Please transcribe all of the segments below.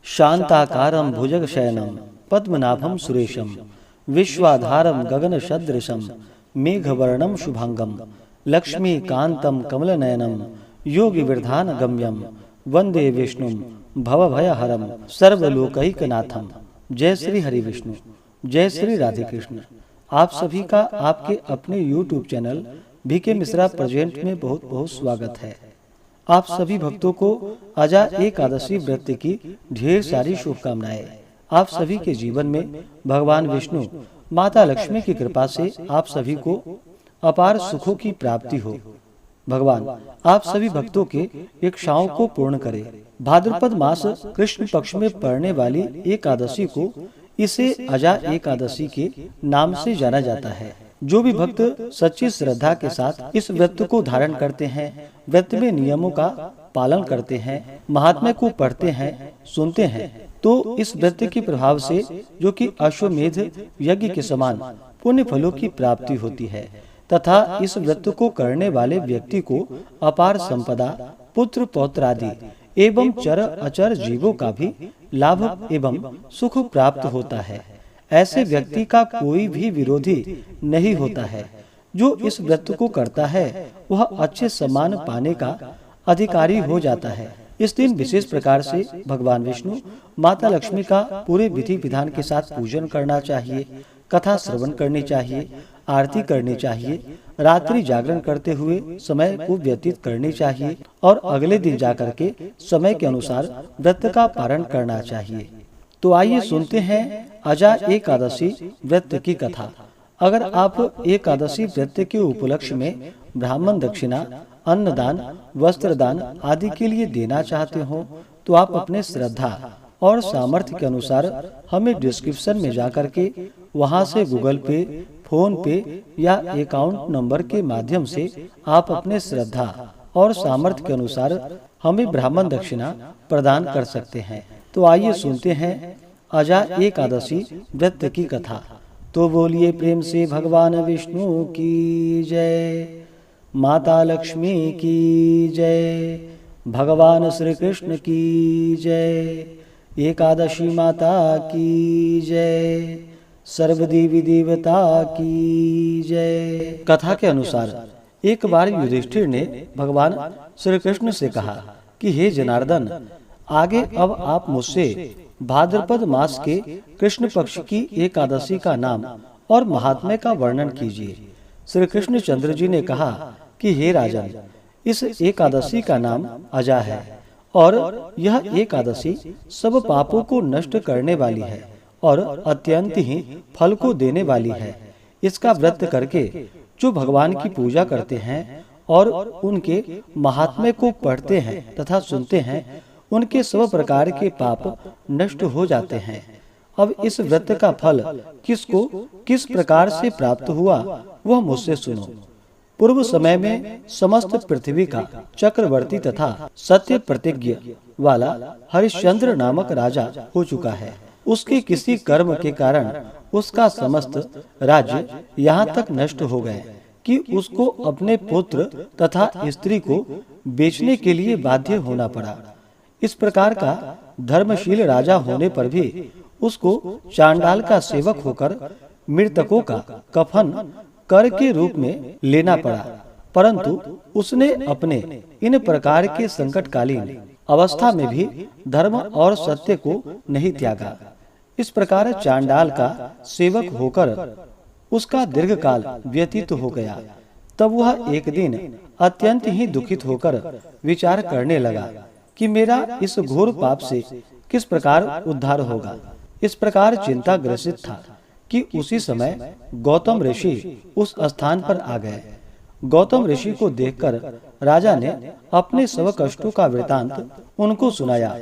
शांताकारं भुजगशयनं पद्मनाभं सुरेशं विश्वाधारं गगनसदृशं मेघवर्णं शुभांगं लक्ष्मीकान्तं कमलनयनं योगिविरधानगम्यं वंदे विष्णुं भवभयहरं सर्वलोकैकनाथं। जय श्री हरि विष्णु, जय श्री राधे कृष्ण। आप सभी का आपके अपने YouTube channel BK Mishra present में बहुत बहुत स्वागत है। आप सभी भक्तों को अजा एकादशी व्रत की ढेर सारी शुभकामनाएं। आप सभी के जीवन में भगवान विष्णु माता लक्ष्मी की कृपा से आप सभी को अपार सुखों की प्राप्ति हो। भगवान आप सभी भक्तों के इच्छाओं को पूर्ण करे। भाद्रपद मास कृष्ण पक्ष में पड़ने वाली एकादशी को इसे अजा एकादशी के नाम से जाना जाता है। जो भी भक्त सच्ची श्रद्धा के साथ इस व्रत को धारण करते हैं, व्रत में नियमों का पालन करते हैं, महात्म्य को पढ़ते हैं, सुनते हैं, तो इस व्रत के प्रभाव से जो कि अश्वमेध यज्ञ के समान पुण्य फलों की प्राप्ति होती है तथा इस व्रत को करने वाले व्यक्ति को अपार संपदा, पुत्र पौत्र आदि एवं चर अचर जीवों का भी लाभ एवं सुख प्राप्त होता है। ऐसे व्यक्ति का कोई भी विरोधी नहीं होता है। जो इस व्रत को करता है वह अच्छे सम्मान पाने का अधिकारी हो जाता है। इस दिन विशेष प्रकार से भगवान विष्णु माता लक्ष्मी का पूरे विधि विधान के साथ पूजन करना चाहिए, कथा श्रवण करनी चाहिए, आरती करनी चाहिए, रात्रि जागरण करते हुए समय को व्यतीत करनी चाहिए और अगले दिन जाकर के समय के अनुसार व्रत का पारण करना चाहिए। तो आइए सुनते हैं अजा एकादशी व्रत की कथा। अगर आप एकादशी व्रत के उपलक्ष्य में ब्राह्मण दक्षिणा, अन्नदान, वस्त्रदान आदि के लिए देना चाहते हो तो आप अपने श्रद्धा और सामर्थ्य के अनुसार हमें डिस्क्रिप्शन में जाकर के वहां से गूगल पे, फोन पे या अकाउंट नंबर के माध्यम से आप अपने श्रद्धा और सामर्थ्य के अनुसार हमें ब्राह्मण दक्षिणा प्रदान कर सकते हैं। तो आइए सुनते हैं अजा एकादशी व्रत की कथा। तो बोलिए प्रेम से भगवान विष्णु की जय, माता लक्ष्मी की जय, भगवान श्री कृष्ण की जय, एकादशी माता की जय, सर्वदेवी देवता की जय। कथा के अनुसार एक बार युधिष्ठिर ने भगवान श्री कृष्ण से कहा कि हे जनार्दन, आगे अब आप मुझसे भाद्रपद मास के कृष्ण पक्ष की एकादशी का नाम और महात्म्य का वर्णन कीजिए। श्री कृष्ण चंद्र जी ने कहा कि हे राजन, इस एकादशी का नाम अजा है और यह एकादशी सब पापों को नष्ट करने वाली है और अत्यंत ही फल को देने वाली है। इसका व्रत करके जो भगवान की पूजा करते हैं और उनके महात्म्य को पढ़ते हैं तथा सुनते हैं, उनके सब प्रकार के पाप नष्ट हो जाते हैं। अब इस व्रत का फल किसको किस प्रकार से प्राप्त हुआ वह मुझसे सुनो। पूर्व समय में समस्त पृथ्वी का चक्रवर्ती तथा सत्य प्रतिज्ञ वाला हरिश्चंद्र नामक राजा हो चुका है। उसके किसी कर्म के कारण उसका समस्त राज्य यहाँ तक नष्ट हो गए कि उसको अपने पुत्र तथा स्त्री को बेचने के लिए बाध्य होना पड़ा। इस प्रकार का धर्मशील राजा होने पर भी उसको चांडाल का सेवक होकर मृतकों का कफन कर के रूप में लेना पड़ा। परंतु उसने अपने इन प्रकार के संकटकालीन अवस्था में भी धर्म और सत्य को नहीं त्यागा। इस प्रकार चांडाल का सेवक होकर उसका दीर्घ काल व्यतीत हो गया। तब वह एक दिन अत्यंत ही दुखित होकर विचार करने लगा कि मेरा इस घोर पाप से किस प्रकार उद्धार होगा। इस प्रकार चिंता ग्रसित था कि उसी समय गौतम ऋषि उस स्थान पर आ गए। गौतम ऋषि को देखकर राजा ने अपने सब कष्टों का वृतांत उनको सुनाया।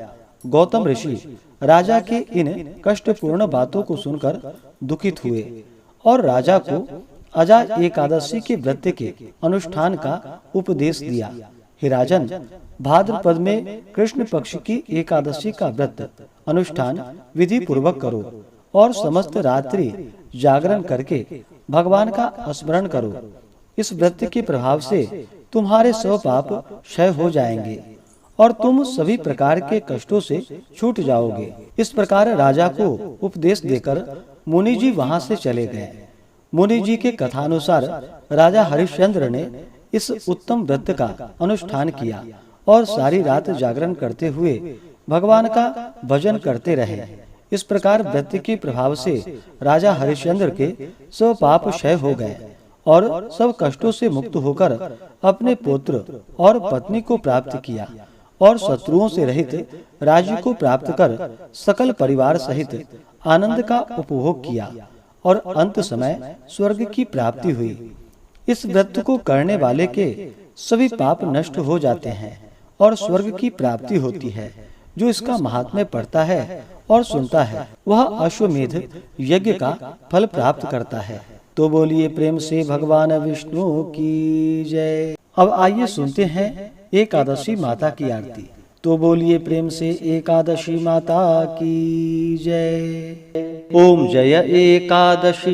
गौतम ऋषि राजा के इन कष्टपूर्ण बातों को सुनकर दुखित हुए और राजा को अजा एकादशी के व्रत के अनुष्ठान का उपदेश दिया। हे राजन, भाद्रपद में कृष्ण पक्ष की एकादशी का व्रत अनुष्ठान विधि पूर्वक करो और समस्त रात्रि जागरण करके भगवान का स्मरण करो। इस व्रत के प्रभाव से तुम्हारे सब पाप क्षय हो जाएंगे और तुम सभी प्रकार के कष्टों से छूट जाओगे। इस प्रकार राजा को उपदेश देकर मुनि जी वहां से चले गए। मुनि जी के कथानुसार राजा हरिश्चंद्र ने इस उत्तम व्रत का अनुष्ठान किया और सारी रात जागरण करते हुए भगवान का भजन करते रहे। इस प्रकार व्रत के प्रभाव से राजा हरिश्चंद्र के सब पाप क्षय हो गए और सब कष्टों से मुक्त होकर अपने पुत्र और पत्नी को प्राप्त किया और शत्रुओं से रहित राज्य को प्राप्त कर सकल परिवार सहित आनंद का उपभोग किया और अंत समय स्वर्ग की प्राप्ति हुई। इस व्रत को करने वाले के सभी पाप नष्ट हो जाते हैं और स्वर्ग की प्राप्ति होती है। जो इसका महात्म्य पढ़ता है और सुनता है वह अश्वमेध यज्ञ का फल प्राप्त करता है। तो बोलिए प्रेम से भगवान विष्णु की जय। अब आइए सुनते हैं एकादशी माता की आरती। तो बोलिए प्रेम से एकादशी माता की जय। ओम जय एकादशी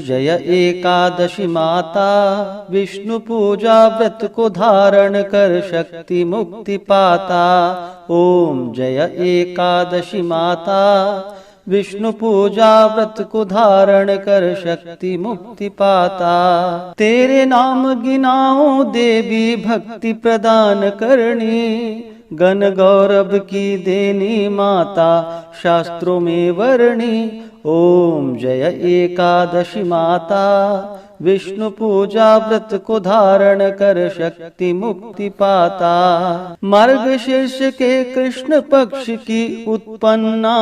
माता, विष्णु पूजा व्रत को धारण कर शक्ति मुक्ति पाता। ओम जय एकादशी माता, विष्णु पूजा व्रत को धारण कर शक्ति मुक्ति पाता। तेरे नाम गिनाओ देवी भक्ति प्रदान करनी, गण गौरव की देनी माता शास्त्रों में वर्णी। ओम जय एकादशी माता, विष्णु पूजा व्रत को धारण कर शक्ति मुक्ति पाता। मार्गशीर्ष के कृष्ण पक्ष की उत्पन्ना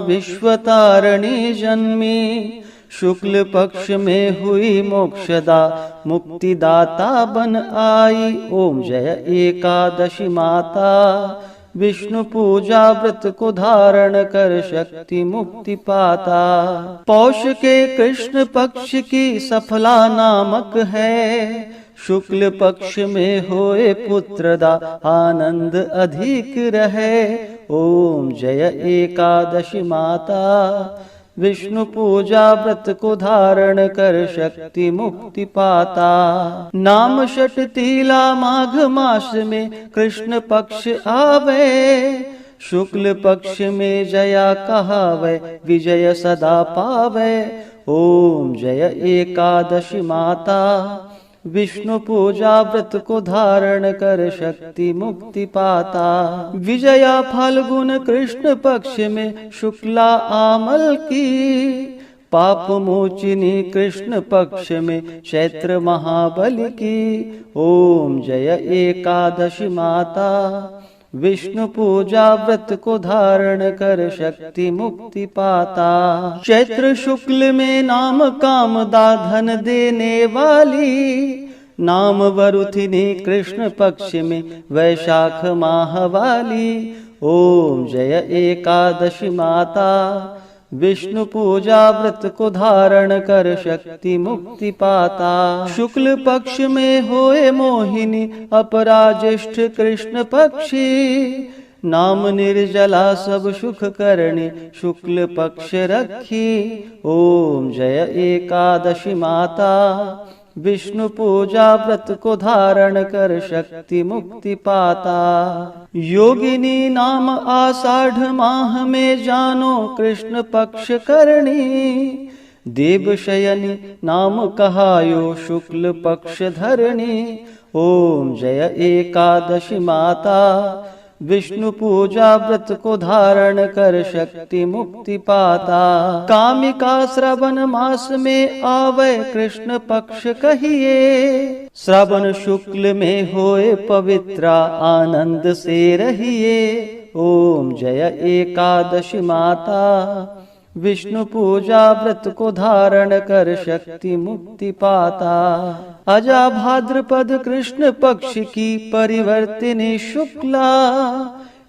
विश्वतारिणी जन्मी, शुक्ल पक्ष में हुई मोक्षदा मुक्तिदाता बन आई। ओम जय एकादशी माता, विष्णु पूजा व्रत को धारण कर शक्ति मुक्ति पाता। पौष के कृष्ण पक्ष की सफला नामक है, शुक्ल पक्ष में होए पुत्रदा आनंद अधिक रहे। ओम जय एकादशी माता, विष्णु पूजा व्रत को धारण कर शक्ति मुक्ति पाता। नाम षट तीला माघ मास में कृष्ण पक्ष आवे, शुक्ल पक्ष में जया कहावे विजय सदा पावे। ओम जय एकादशी माता, विष्णु पूजा व्रत को धारण कर शक्ति मुक्ति पाता। विजया फाल्गुन कृष्ण पक्ष में शुक्ला आमल की, पाप मोचिनी कृष्ण पक्ष में चैत्र महाबली की। ओम जय एकादशी माता, विष्णु पूजा व्रत को धारण कर शक्ति मुक्ति पाता। चैत्र शुक्ल में नाम कामदा धन देने वाली, नाम वरुथिनी कृष्ण पक्ष में वैशाख माह वाली। ओम जय एकादशी माता, विष्णु पूजा व्रत को धारण कर शक्ति मुक्ति पाता। शुक्ल पक्ष में होए मोहिनी अपराज्येष्ठ कृष्ण पक्षी, नाम निर्जला सब सुख करणी शुक्ल पक्ष रखी। ओम जय एकादशी माता, विष्णु पूजा व्रत को धारण कर शक्ति मुक्ति पाता। योगिनी नाम आषाढ़ माह में जानो कृष्ण पक्ष करणी, देवशयनी नाम कहायो शुक्ल पक्ष धरणी। ओम जय एकादशी माता, विष्णु पूजा व्रत को धारण कर शक्ति मुक्ति पाता। कामिका श्रवण मास में आवे कृष्ण पक्ष कहिए, श्रवण शुक्ल में होए पवित्रा आनंद से रहिए। ओम जय एकादशी माता, विष्णु पूजा व्रत को धारण कर शक्ति मुक्ति पाता। अजा भाद्रपद कृष्ण पक्ष की परिवर्तिनी शुक्ला,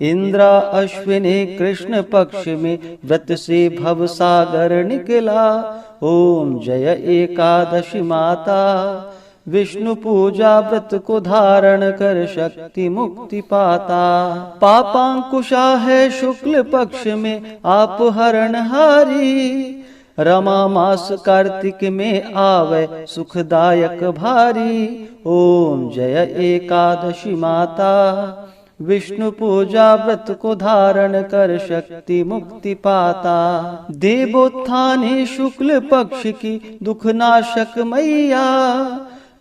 इंद्रा अश्विनी कृष्ण पक्ष में व्रत से भव सागर निकला। ओम जय एकादशी माता, विष्णु पूजा व्रत को धारण कर शक्ति मुक्ति पाता। पापांकुशा है शुक्ल पक्ष में आप हरणहारी, रमा मास कार्तिक में आवे सुखदायक भारी। ओम जय एकादशी माता, विष्णु पूजा व्रत को धारण कर शक्ति मुक्ति पाता। देवोत्थाने शुक्ल पक्ष की दुख नाशक मैया,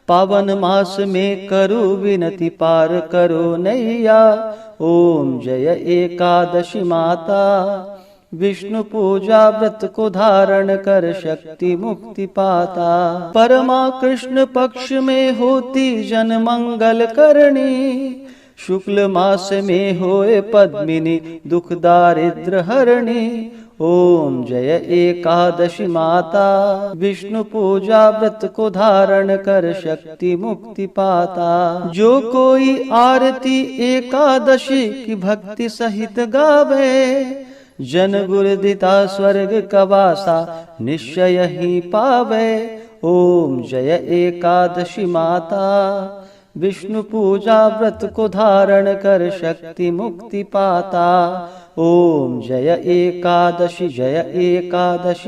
पावन मास में करो विनती पार करो नैया। ओम जय एकादशी माता, विष्णु पूजा व्रत को धारण कर शक्ति मुक्ति पाता। परमा कृष्ण पक्ष में होती जन मंगल करणी, शुक्ल मास में होए पद्मिनी दुख दारिद्र हरणी। ओम जय एकादशी माता, विष्णु पूजा व्रत को धारण कर शक्ति मुक्ति पाता। जो कोई आरती एकादशी की भक्ति सहित गावे, जन गुरुदिता स्वर्ग कवासा निश्चय ही पावे। ओम जय एकादशी माता, विष्णु पूजा व्रत को धारण कर शक्ति मुक्ति पाता। ओम जय एकादशी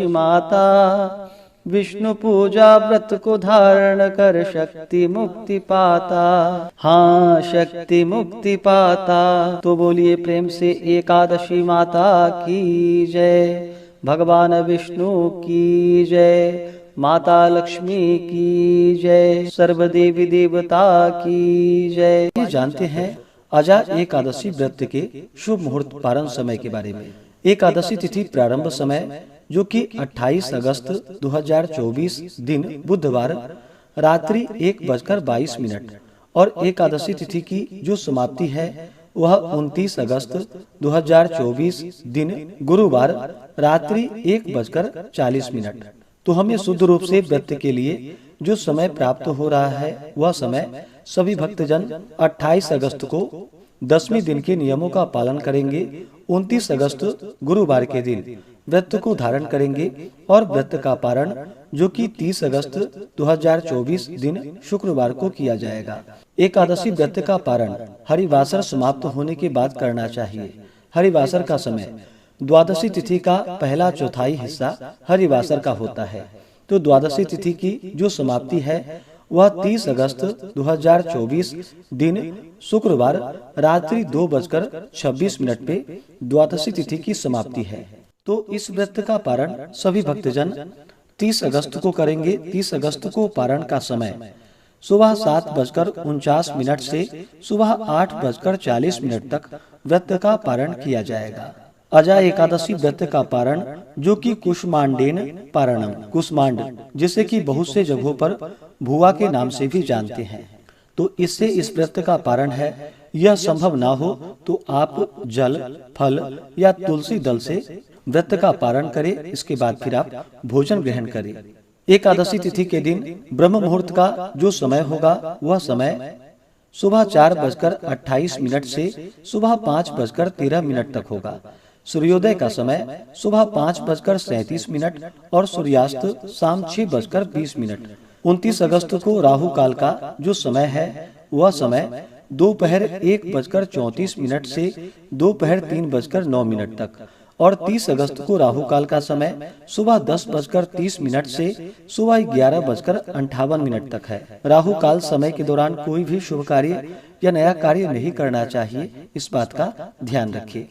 माता, विष्णु पूजा व्रत को धारण कर शक्ति मुक्ति पाता। हाँ शक्ति मुक्ति पाता। तो बोलिए प्रेम से एकादशी माता की जय, भगवान विष्णु की जय, माता लक्ष्मी की जय, सर्वदेवी देवता की जय। ये जानते हैं अजा एकादशी व्रत के शुभ मुहूर्त पारण समय के बारे में। एकादशी तिथि प्रारंभ समय जो कि 28 अगस्त 2024 दिन बुधवार रात्रि 1:22 और एकादशी तिथि की जो समाप्ति है वह 29 अगस्त 2024 दिन गुरुवार रात्रि 1:40। तो हमें शुद्ध रूप से व्रत के लिए जो समय प्राप्त हो रहा है वह समय सभी भक्तजन 28 अगस्त को 10वें दिन के नियमों का पालन करेंगे। 29 अगस्त गुरुवार के दिन व्रत को धारण करेंगे और व्रत का पारण जो कि 30 अगस्त 2024 दिन शुक्रवार को किया जाएगा। एकादशी व्रत का पारण हरिवासर समाप्त होने के बाद करना चाहिए। हरिवासर का समय द्वादशी तिथि का पहला चौथाई हिस्सा हरिवासर का होता है। तो द्वादशी तिथि की जो समाप्ति है वह 30 अगस्त 2024 दिन शुक्रवार रात्रि 2:26 पे द्वादशी तिथि की समाप्ति है। तो इस व्रत का पारण सभी भक्तजन 30 अगस्त को करेंगे। 30 अगस्त को पारण का समय सुबह 7:49 से सुबह 8:40 तक व्रत का पारण किया जाएगा। अजा एकादशी व्रत का पारण जो कि कुष्मांडेन पारणम, कुष्मांड जिसे कि बहुत से जगहों पर भुआ के नाम से भी जानते हैं। तो इससे इस व्रत का पारण है। यह संभव ना हो तो आप जल फल या तुलसी दल से व्रत का पारण करें। इसके बाद फिर आप भोजन ग्रहण करें। एकादशी तिथि के दिन ब्रह्म मुहूर्त का जो समय होगा वह समय सुबह 4:28 से सुबह 5:13 तक होगा। सूर्योदय का समय सुबह 5:37 और सूर्यास्त शाम 6:20। 29 अगस्त को राहु काल का जो समय है वह समय दोपहर 1:34 से दोपहर 3:09 तक और 30 अगस्त को राहु काल का समय सुबह 10:30 से सुबह 11:58 तक है। राहु काल समय के दौरान कोई भी शुभ कार्य या नया कार्य नहीं करना चाहिए, इस बात का ध्यान रखिए।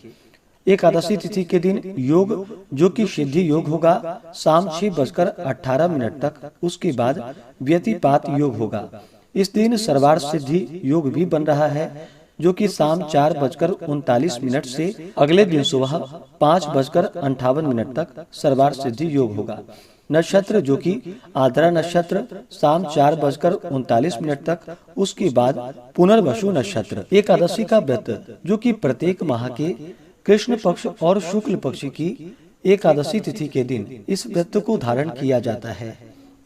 एकादशी तिथि के दिन योग जो कि सिद्धि योग होगा शाम 6:18 तक। उसके बाद व्यतिपात योग होगा। इस दिन सर्वार्थ सिद्धि योग भी बन रहा है जो कि शाम 4:39 से अगले दिन सुबह 5:58 तक सर्वार्थ सिद्धि योग होगा। नक्षत्र जो कि आद्रा नक्षत्र शाम 4:39 तक। उसके बाद पुनर्वसु नक्षत्र। एकादशी का व्रत जो कि प्रत्येक माह के कृष्ण पक्ष और शुक्ल पक्ष की एकादशी तिथि के दिन इस व्रत को धारण किया जाता है।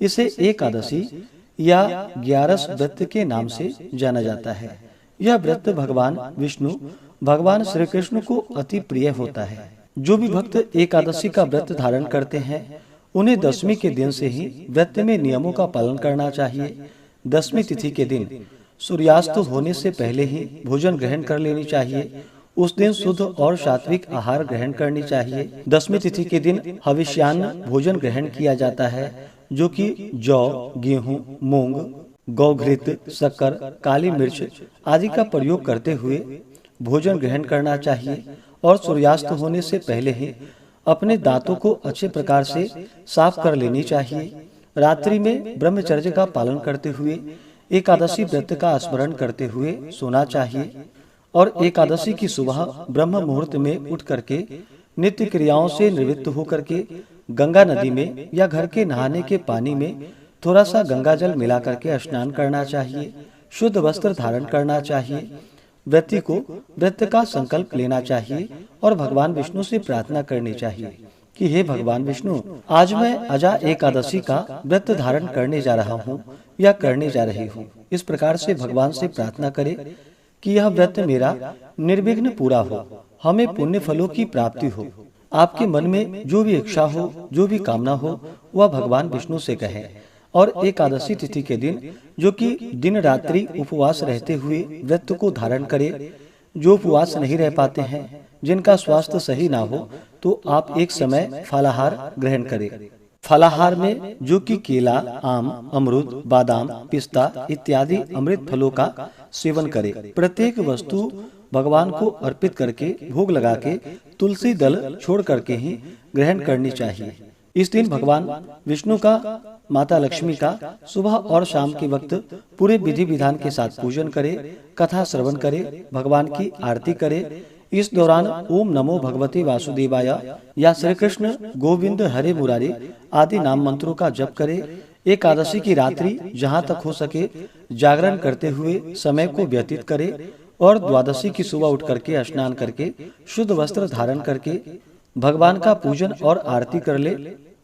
इसे एकादशी या 11 व्रत के नाम से जाना जाता है। यह व्रत भगवान विष्णु भगवान श्री कृष्ण को अति प्रिय होता है। जो भी भक्त एकादशी का व्रत धारण करते हैं उन्हें 10वीं के दिन से ही व्रत में नियमों का पालन करना चाहिए। 10वीं तिथि के दिन सूर्यास्त होने से पहले ही भोजन ग्रहण कर लेनी चाहिए। उस दिन शुद्ध और सात्विक आहार ग्रहण करनी चाहिए। 10वीं तिथि के दिन हविष्यान्न भोजन ग्रहण किया जाता है जो कि जौ, गेहूं, मूंग, गौघृत, शक्कर, काली मिर्च आदि का प्रयोग करते हुए भोजन ग्रहण करना चाहिए और सूर्यास्त होने से पहले ही अपने दांतों को अच्छे प्रकार से साफ कर लेनी चाहिए। रात्रि में ब्रह्मचर्य का पालन करते हुए एकादशी व्रत का स्मरण करते हुए सोना चाहिए और एकादशी की सुबह ब्रह्म मुहूर्त में उठ करके नित्य क्रियाओं से निवृत्त होकर के गंगा नदी में या घर के नहाने के पानी में थोड़ा सा गंगा जल मिला करके स्नान करना चाहिए। शुद्ध वस्त्र धारण करना चाहिए। व्यक्ति को व्रत का संकल्प लेना चाहिए और भगवान विष्णु से प्रार्थना करनी चाहिए कि हे भगवान विष्णु, आज मैं अजा एकादशी का व्रत धारण करने जा रहा हूँ या करने जा रही हूँ। इस प्रकार से भगवान से प्रार्थना करें कि यह व्रत मेरा निर्विघ्न पूरा हो, हमें पुण्य फलों की प्राप्ति हो। आपके मन में जो भी इच्छा हो, जो भी कामना हो, वह भगवान विष्णु से कहें। और एकादशी तिथि के दिन, जो कि दिन रात्रि उपवास रहते हुए व्रत को धारण करे, जो उपवास नहीं रह पाते हैं, जिनका स्वास्थ्य सही ना हो, तो आप एक समय फलाहार ग्रहण करें। फलाहार में जो कि केला, आम, अमरूद, बादाम, पिस्ता इत्यादि अमृत फलों का सेवन करें। प्रत्येक वस्तु भगवान को अर्पित करके भोग लगा के तुलसी दल छोड़ करके ही ग्रहण करनी चाहिए। इस दिन भगवान विष्णु का, माता लक्ष्मी का सुबह और शाम के वक्त पूरे विधि विधान के साथ पूजन करे, कथा श्रवण करे, भगवान की आरती करे। इस दौरान ओम नमो भगवते वासुदेवाय या श्री कृष्ण गोविंद हरे मुरारी आदि नाम मंत्रों का जप करे। एकादशी की रात्रि जहाँ तक हो सके जागरण करते हुए समय को व्यतीत करे और द्वादशी की सुबह उठ करके स्नान करके शुद्ध वस्त्र धारण करके भगवान का पूजन और आरती कर ले।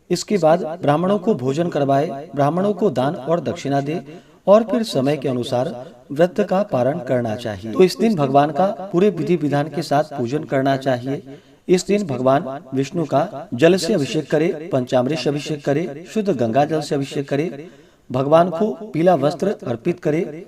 इसके बाद ब्राह्मणों को भोजन करवाए, ब्राह्मणों को दान और दक्षिणा दे और फिर समय के अनुसार व्रत का पारण करना चाहिए। तो इस दिन भगवान का पूरे विधि विधान के साथ पूजन करना चाहिए। इस दिन भगवान विष्णु का जल से अभिषेक करे, पंचामृत से अभिषेक करे, शुद्ध गंगा जल से अभिषेक करे, भगवान को पीला वस्त्र अर्पित करे,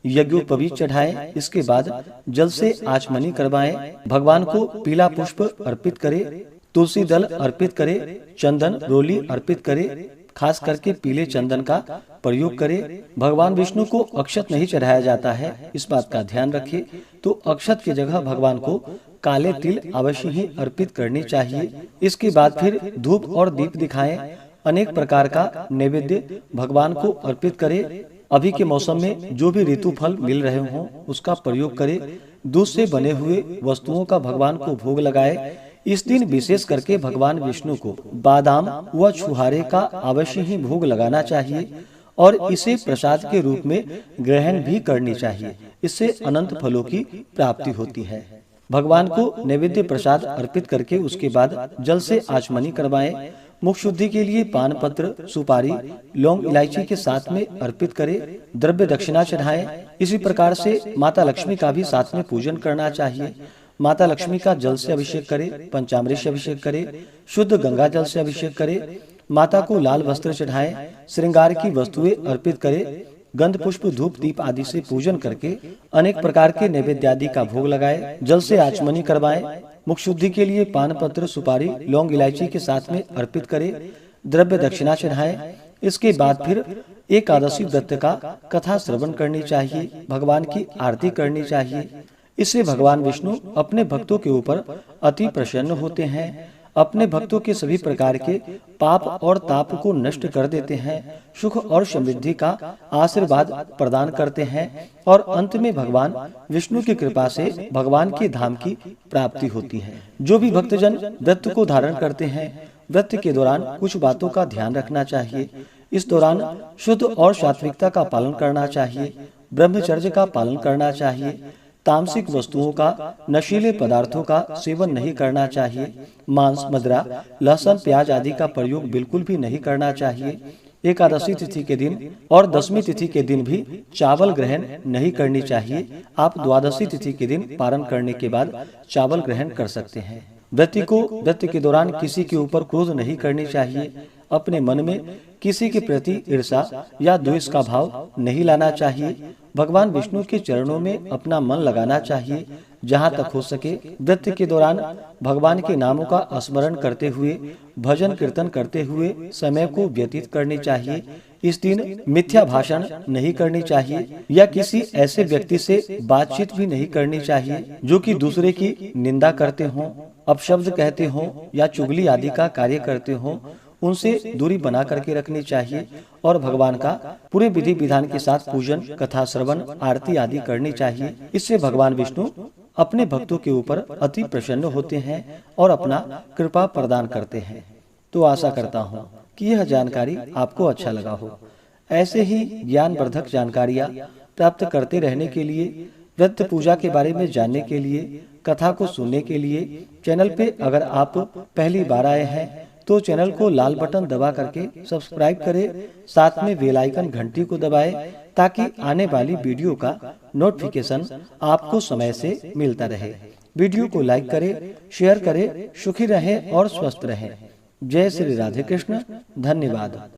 यज्ञोपवीत चढ़ाए। इसके बाद जल से आचमनी करवाएं, भगवान को पीला पुष्प अर्पित करे, तुलसी दल अर्पित करे, चंदन रोली अर्पित करे, खास करके पीले चंदन का प्रयोग करे। भगवान विष्णु को अक्षत नहीं चढ़ाया जाता है, इस बात का ध्यान रखिए। तो अक्षत की जगह भगवान को काले तिल अवश्य ही अर्पित करनी चाहिए। इसके बाद फिर धूप और दीप दिखाएं, अनेक प्रकार का नैवेद्य भगवान को अर्पित करे। अभी के मौसम में जो भी ऋतु फल मिल रहे हों उसका प्रयोग करे। दूध से बने हुए वस्तुओं का भगवान को भोग लगाए। इस दिन विशेष करके भगवान विष्णु को बादाम व छुहारे का अवश्य ही भोग लगाना चाहिए और इसे प्रसाद के रूप में ग्रहण भी करनी चाहिए। इससे अनंत फलों की प्राप्ति होती है। भगवान को नैवेद्य प्रसाद अर्पित करके उसके बाद जल से आचमनी करवाएं। मुख शुद्धि के लिए पान पत्र, सुपारी, लौंग, इलायची के साथ में अर्पित करे, द्रव्य दक्षिणा चढ़ाएं। इसी प्रकार से माता लक्ष्मी का भी साथ में पूजन करना चाहिए। माता लक्ष्मी का जल से अभिषेक करे, पंचामृत से अभिषेक करे, शुद्ध गंगा जल से अभिषेक करे, माता को लाल वस्त्र चढ़ाएं, श्रृंगार की वस्तुएं अर्पित करे, गंध पुष्प धूप दीप आदि से पूजन करके अनेक प्रकार के नैवेद्य आदि का भोग लगाए, जल से आचमनी करवाएं। मुख शुद्धि के लिए पान पत्र, सुपारी, लौंग, इलायची के साथ में अर्पित करे, द्रव्य दक्षिणा चढ़ाएं। इसके बाद फिर एकादशी व्रत का कथा श्रवण करनी चाहिए, भगवान की आरती करनी चाहिए। इससे भगवान विष्णु अपने भक्तों के ऊपर अति प्रसन्न होते हैं, अपने भक्तों के सभी प्रकार के पाप और ताप को नष्ट कर देते हैं, सुख और समृद्धि का आशीर्वाद प्रदान करते हैं और अंत में भगवान विष्णु की कृपा से भगवान के धाम की प्राप्ति होती है। जो भी भक्तजन व्रत को धारण करते हैं, व्रत के दौरान कुछ बातों का ध्यान रखना चाहिए। इस दौरान शुद्ध और सात्विकता का पालन करना चाहिए, ब्रह्मचर्य का पालन करना चाहिए, तामसिक वस्तुओं का, नशीले पदार्थों का सेवन नहीं करना चाहिए, मांस, मदिरा, लहसुन, प्याज आदि का प्रयोग बिल्कुल भी नहीं करना चाहिए। एकादशी तिथि के दिन और दशमी तिथि के दिन भी चावल ग्रहण नहीं करनी चाहिए। आप द्वादशी तिथि के दिन पारण करने के बाद चावल ग्रहण कर सकते हैं। व्यक्ति को व्रत के दौरान किसी के ऊपर क्रोध नहीं करनी चाहिए। अपने मन में किसी के प्रति ईर्षा या द्वेष का भाव नहीं लाना चाहिए। भगवान विष्णु के चरणों में अपना मन लगाना चाहिए। जहाँ तक हो सके व्रत के दौरान भगवान के नामों का स्मरण करते हुए भजन कीर्तन करते हुए समय को व्यतीत करनी चाहिए। इस दिन मिथ्या भाषण नहीं करनी चाहिए या किसी ऐसे व्यक्ति से बातचीत भी नहीं करनी चाहिए जो कि दूसरे की निंदा करते हों, अपशब्द कहते हों या चुगली आदि का कार्य करते हों। उनसे दूरी बना करके रखनी चाहिए और भगवान का पूरे विधि विधान के साथ पूजन, कथा श्रवण, आरती आदि करनी चाहिए। इससे भगवान विष्णु अपने भक्तों के ऊपर अति प्रसन्न होते हैं और अपना कृपा प्रदान करते हैं। तो आशा करता हूँ कि यह जानकारी आपको अच्छा लगा हो। ऐसे ही ज्ञानवर्धक जानकारियाँ प्राप्त करते रहने के लिए, व्रत पूजा के बारे में जानने के लिए, कथा को सुनने के लिए चैनल पे अगर आप पहली बार आए हैं तो चैनल को लाल बटन दबा करके सब्सक्राइब करें, साथ में बेल आइकन घंटी को दबाएं ताकि आने वाली वीडियो का नोटिफिकेशन आपको समय से मिलता रहे। वीडियो को लाइक करें, शेयर करें। सुखी रहें और स्वस्थ रहें। जय श्री राधे कृष्ण। धन्यवाद।